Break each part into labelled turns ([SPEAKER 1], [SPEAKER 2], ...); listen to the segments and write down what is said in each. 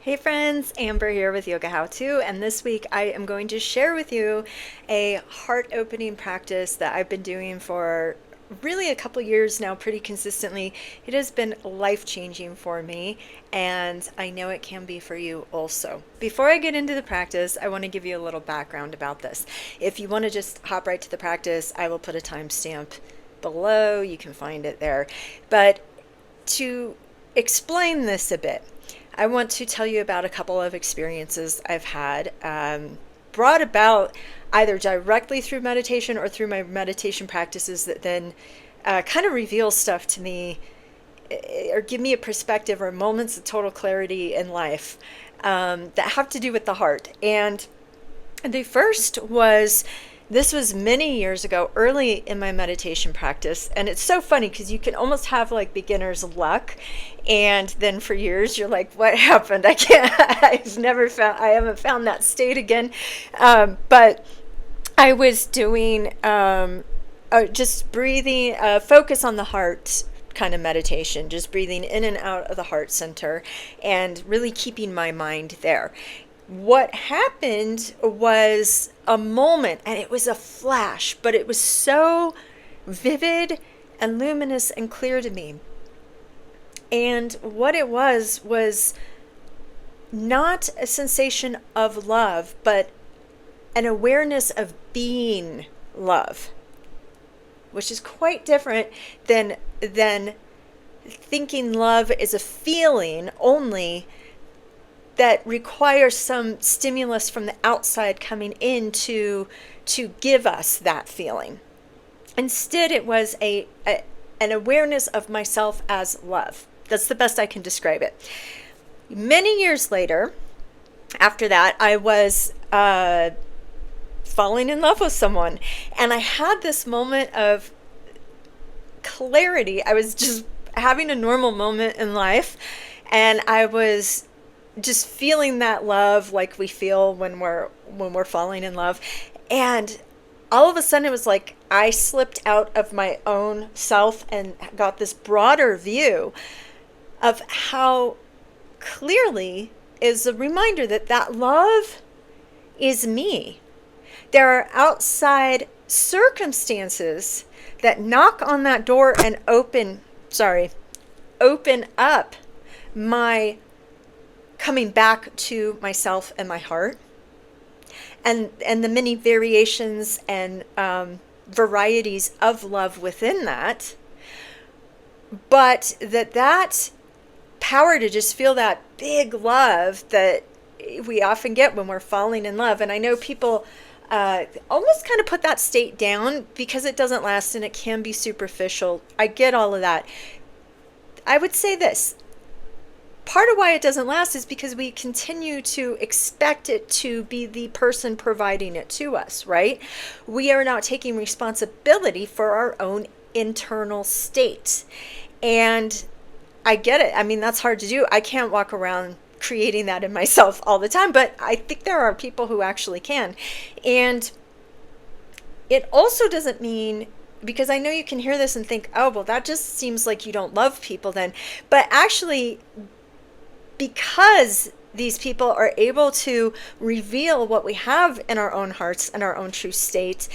[SPEAKER 1] Hey friends, Amber here with Yoga How To, and this week I am going to share with you a heart opening practice that I've been doing for really a couple years now, pretty consistently. It has been life changing for me, and I know it can be for you also. Before I get into the practice, I want to give you a little background about this. If you want to just hop right to the practice, I will put a timestamp below. You can find it there. But to explain this a bit, I want to tell you about a couple of experiences I've had brought about either directly through meditation or through my meditation practices that then kind of reveal stuff to me or give me a perspective or moments of total clarity in life that have to do with the heart. And the first was this was many years ago, early in my meditation practice. And it's so funny because you can almost have like beginner's luck. And then for years, you're like, what happened? I can't, I haven't found that state again. But I was doing just breathing, focus on the heart kind of meditation, just breathing in and out of the heart center and really keeping my mind there. What happened was a moment, and it was a flash, but it was so vivid and luminous and clear to me. And what it was not a sensation of love, but an awareness of being love, which is quite different than thinking love is a feeling only that requires some stimulus from the outside coming in to give us that feeling. Instead, it was an awareness of myself as love. That's the best I can describe it. Many years later, after that, I was falling in love with someone, and I had this moment of clarity. I was just having a normal moment in life, and I was just feeling that love like we feel when we're falling in love. And all of a sudden it was like I slipped out of my own self and got this broader view of how clearly is a reminder that that love is me. There are outside circumstances that knock on that door and open up my coming back to myself and my heart, and the many variations and varieties of love within that. But that power to just feel that big love that we often get when we're falling in love. And I know people almost kind of put that state down because it doesn't last and it can be superficial. I get all of that. I would say this. Part of why it doesn't last is because we continue to expect it to be the person providing it to us, right? We are not taking responsibility for our own internal state. And I get it. I mean, that's hard to do. I can't walk around creating that in myself all the time, but I think there are people who actually can. And it also doesn't mean, because I know you can hear this and think, oh, well, that just seems like you don't love people then. But actually, because these people are able to reveal what we have in our own hearts and our own true state,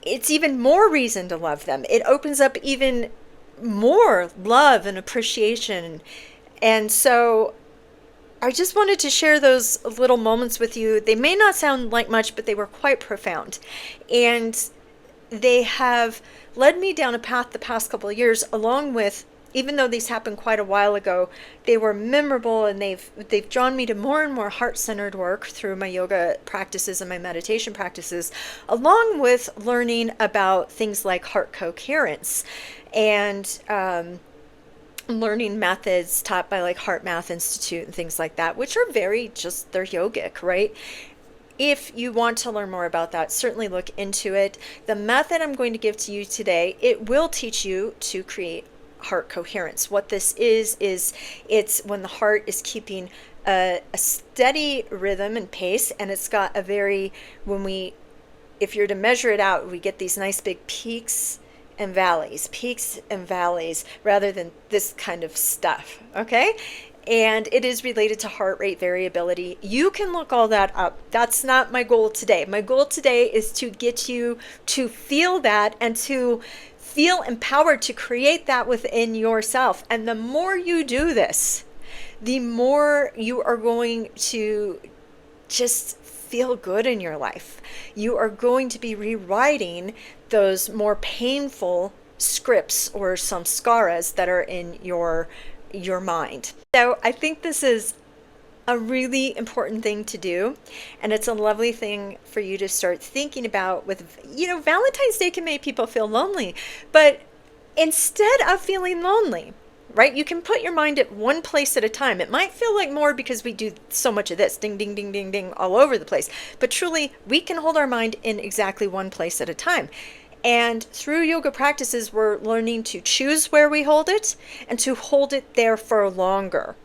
[SPEAKER 1] it's even more reason to love them. It opens up even more love and appreciation. And so I just wanted to share those little moments with you. They may not sound like much, but they were quite profound. And they have led me down a path the past couple of years, along with, even though these happened quite a while ago, they were memorable, and they've drawn me to more and more heart-centered work through my yoga practices and my meditation practices, along with learning about things like heart coherence and learning methods taught by like Heart Math Institute and things like that, which are very just, they're yogic, right? If you want to learn more about that, certainly look into it. The method I'm going to give to you today, it will teach you to create heart coherence. What this is it's when the heart is keeping a steady rhythm and pace, and it's got a very, if you're to measure it out, we get these nice big peaks and valleys, rather than this kind of stuff, okay? and it is related to heart rate variability. You can look all that up. That's not my goal today. My goal today is to get you to feel that and to feel empowered to create that within yourself. And the more you do this, the more you are going to just feel good in your life. You are going to be rewriting those more painful scripts or samskaras that are in your mind. So I think this is a really important thing to do, and it's a lovely thing for you to start thinking about. With, Valentine's Day can make people feel lonely, but instead of feeling lonely, right, you can put your mind at one place at a time. It might feel like more because we do so much of this ding ding ding ding ding all over the place, but truly we can hold our mind in exactly one place at a time. And through yoga practices, we're learning to choose where we hold it and to hold it there for longer.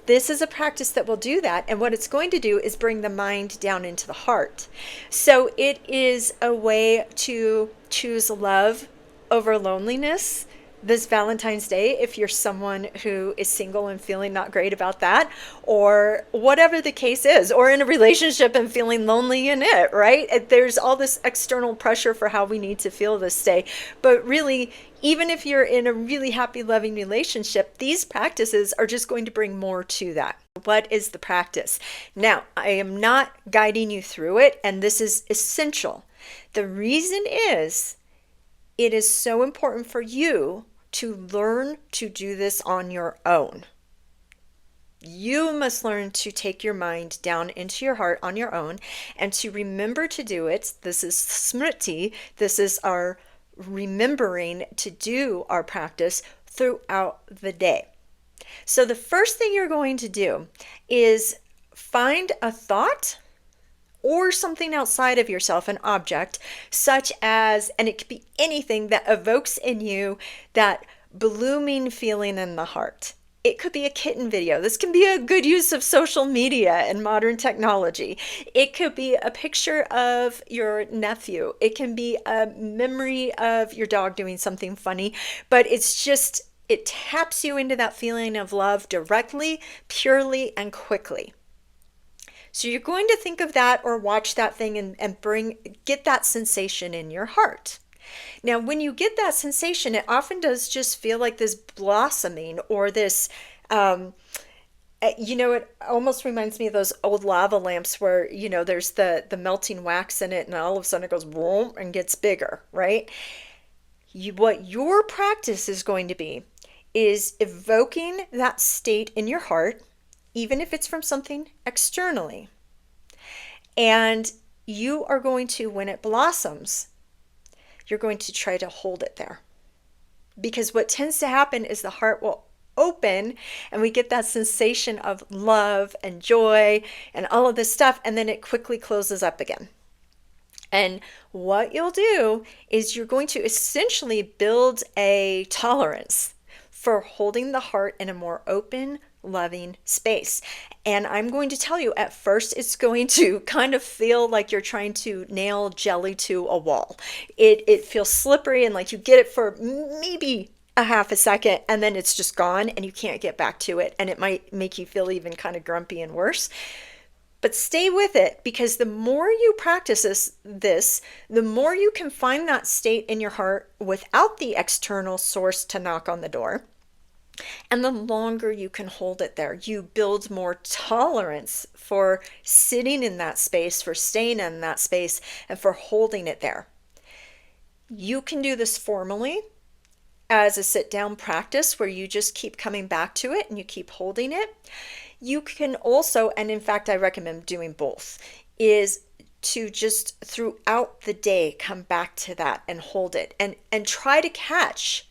[SPEAKER 1] This is a practice that will do that. And what it's going to do is bring the mind down into the heart. So it is a way to choose love over loneliness this Valentine's Day, if you're someone who is single and feeling not great about that, or whatever the case is, or in a relationship and feeling lonely in it, right? There's all this external pressure for how we need to feel this day. But really, even if you're in a really happy, loving relationship, these practices are just going to bring more to that. What is the practice? Now, I am not guiding you through it, and this is essential. The reason is, it is so important for you to learn to do this on your own. You must learn to take your mind down into your heart on your own and to remember to do it. This is smriti. This is our remembering to do our practice throughout the day. So the first thing you're going to do is find a thought or something outside of yourself, an object, such as, and it could be anything that evokes in you that blooming feeling in the heart. It could be a kitten video. This can be a good use of social media and modern technology. It could be a picture of your nephew. It can be a memory of your dog doing something funny, but it taps you into that feeling of love directly, purely, and quickly. So you're going to think of that or watch that thing and get that sensation in your heart. Now, when you get that sensation, it often does just feel like this blossoming or this, it almost reminds me of those old lava lamps where, there's the melting wax in it and all of a sudden it goes boom and gets bigger, right? What your practice is going to be is evoking that state in your heart, even if it's from something externally. And you are going to, when it blossoms, you're going to try to hold it there. Because what tends to happen is the heart will open and we get that sensation of love and joy and all of this stuff, and then it quickly closes up again. And what you'll do is you're going to essentially build a tolerance for holding the heart in a more open, loving space. And I'm going to tell you, at first, it's going to kind of feel like you're trying to nail jelly to a wall. It feels slippery and like you get it for maybe a half a second and then it's just gone and you can't get back to it. And it might make you feel even kind of grumpy and worse. But stay with it, because the more you practice this, the more you can find that state in your heart without the external source to knock on the door. And the longer you can hold it there, you build more tolerance for sitting in that space, for staying in that space, and for holding it there. You can do this formally as a sit-down practice where you just keep coming back to it and you keep holding it. You can also, and in fact, I recommend doing both, is to just throughout the day come back to that and hold it and try to catch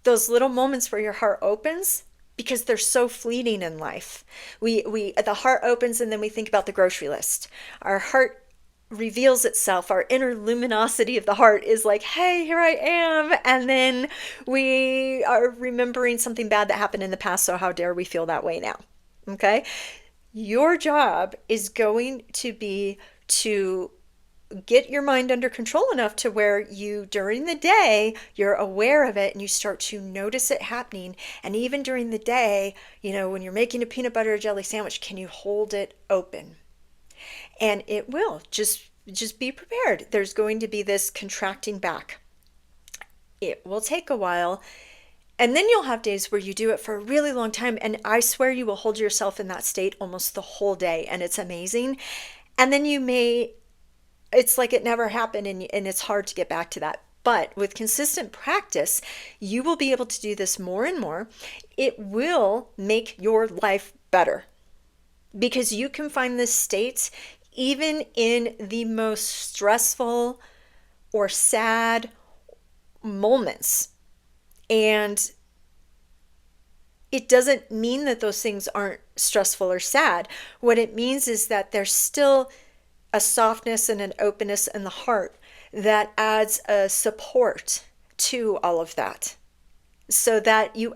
[SPEAKER 1] those little moments where your heart opens, because they're so fleeting in life. The heart opens and then we think about the grocery list. Our heart reveals itself. Our inner luminosity of the heart is like, hey, here I am. And then we are remembering something bad that happened in the past. So how dare we feel that way now? Okay. Your job is going to be to get your mind under control enough to where you, during the day, you're aware of it and you start to notice it happening. And even during the day, when you're making a peanut butter or jelly sandwich, can you hold it open? And it will. Just be prepared. There's going to be this contracting back. It will take a while. And then you'll have days where you do it for a really long time. And I swear you will hold yourself in that state almost the whole day. And it's amazing. And then it's like it never happened, and it's hard to get back to that. But with consistent practice, you will be able to do this more and more. It will make your life better because you can find this state even in the most stressful or sad moments. And it doesn't mean that those things aren't stressful or sad. What it means is that there's still a softness and an openness in the heart that adds a support to all of that, so that you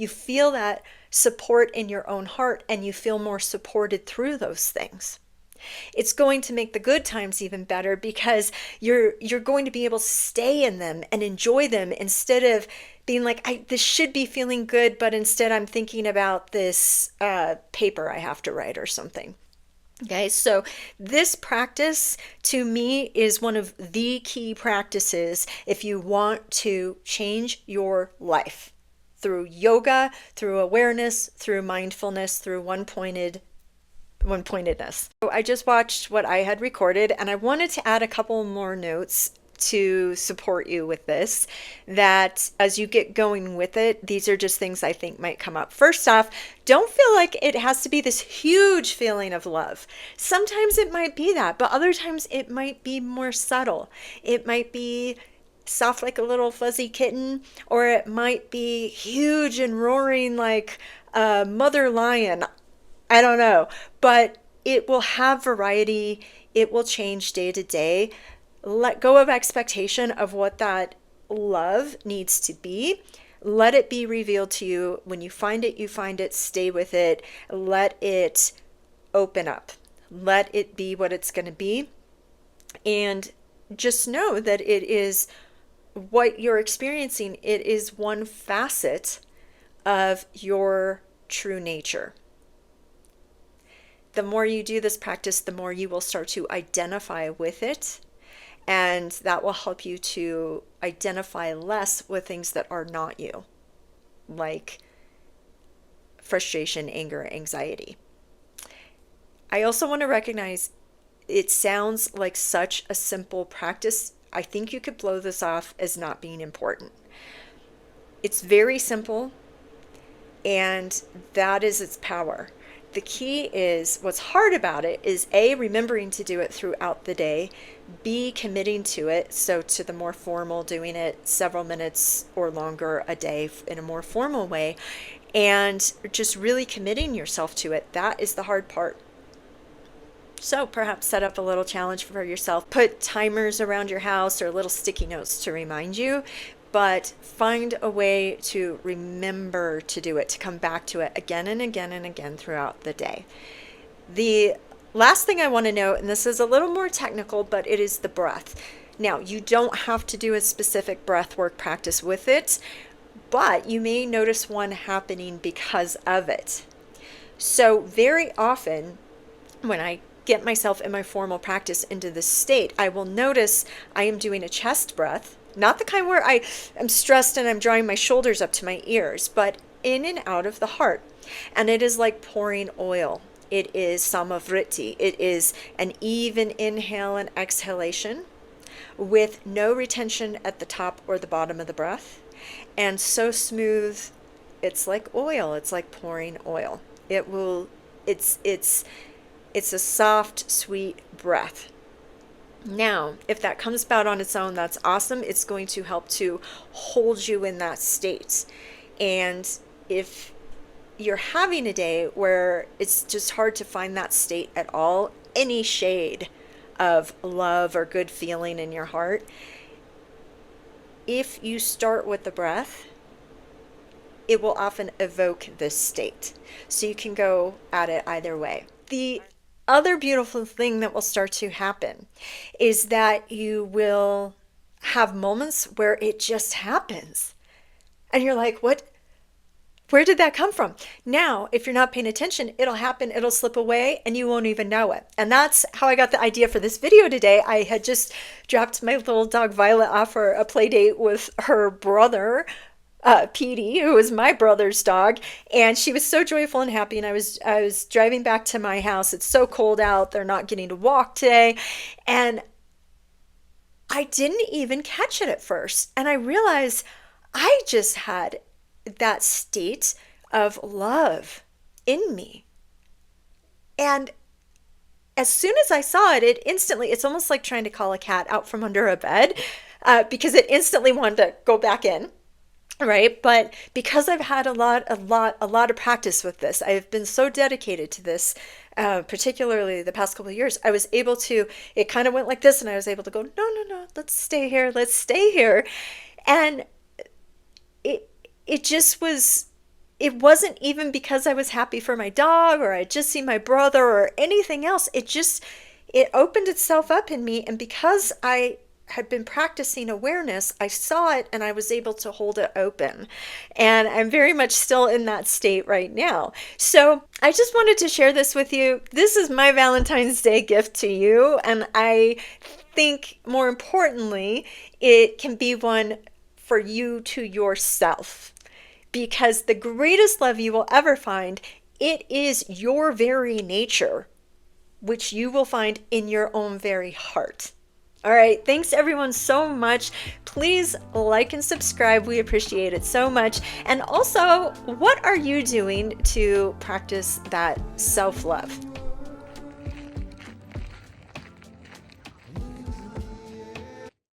[SPEAKER 1] feel that support in your own heart and you feel more supported through those things. It's going to make the good times even better because you're going to be able to stay in them and enjoy them instead of being like, this should be feeling good, but instead I'm thinking about this paper I have to write or something. Okay, so this practice to me is one of the key practices if you want to change your life through yoga, through awareness, through mindfulness, through one-pointedness. So I just watched what I had recorded and I wanted to add a couple more notes to support you with this, that as you get going with it, these are just things I think might come up. First off, don't feel like it has to be this huge feeling of love. Sometimes it might be that, but other times it might be more subtle. It might be soft like a little fuzzy kitten, or it might be huge and roaring like a mother lion. I don't know, but it will have variety. It will change day to day. Let go of expectation of what that love needs to be. Let it be revealed to you. When you find it, you find it. Stay with it. Let it open up. Let it be what it's going to be. And just know that it is what you're experiencing. It is one facet of your true nature. The more you do this practice, the more you will start to identify with it. And that will help you to identify less with things that are not you, like frustration, anger, anxiety. I also want to recognize it sounds like such a simple practice. I think you could blow this off as not being important. It's very simple, and that is its power. The key is, what's hard about it is A, remembering to do it throughout the day, B, committing to it. So to the more formal, doing it several minutes or longer a day in a more formal way, and just really committing yourself to it. That is the hard part. So perhaps set up a little challenge for yourself. Put timers around your house or little sticky notes to remind you. But find a way to remember to do it, to come back to it again and again and again throughout the day. The last thing I want to note, and this is a little more technical, but it is the breath. Now, you don't have to do a specific breath work practice with it, but you may notice one happening because of it. So very often when I get myself in my formal practice into this state, I will notice I am doing a chest breath. Not the kind where I am stressed and I'm drawing my shoulders up to my ears, but in and out of the heart. And it is like pouring oil. It is samavritti. It is an even inhale and exhalation with no retention at the top or the bottom of the breath. And so smooth, it's like oil. It's like pouring oil. It's a soft, sweet breath. Now, if that comes about on its own, that's awesome. It's going to help to hold you in that state. And if you're having a day where it's just hard to find that state at all, any shade of love or good feeling in your heart, if you start with the breath, it will often evoke this state. So you can go at it either way. The other beautiful thing that will start to happen is that you will have moments where it just happens. And you're like, what? Where did that come from? Now, if you're not paying attention, it'll happen, it'll slip away, and you won't even know it. And that's how I got the idea for this video today. I had just dropped my little dog Violet off for a play date with her brother, Petey, who is my brother's dog, and she was so joyful and happy. And I was driving back to my house. It's so cold out. They're not getting to walk today, and I didn't even catch it at first. And I realized I just had that state of love in me. And as soon as I saw it, it instantly, it's almost like trying to call a cat out from under a bed, because it instantly wanted to go back in. Right. But because I've had a lot of practice with this, I've been so dedicated to this, particularly the past couple of years, I was able to, it kind of went like this, and I was able to go, no, let's stay here. Let's stay here. And it just was, it wasn't even because I was happy for my dog or I just seen my brother or anything else. It opened itself up in me. And because I had been practicing awareness, I saw it and I was able to hold it open. And I'm very much still in that state right now. So I just wanted to share this with you. This is my Valentine's Day gift to you. And I think more importantly, it can be one for you to yourself. Because the greatest love you will ever find, it is your very nature, which you will find in your own very heart. All right. Thanks everyone so much. Please like and subscribe. We appreciate it so much. And also, what are you doing to practice that self-love?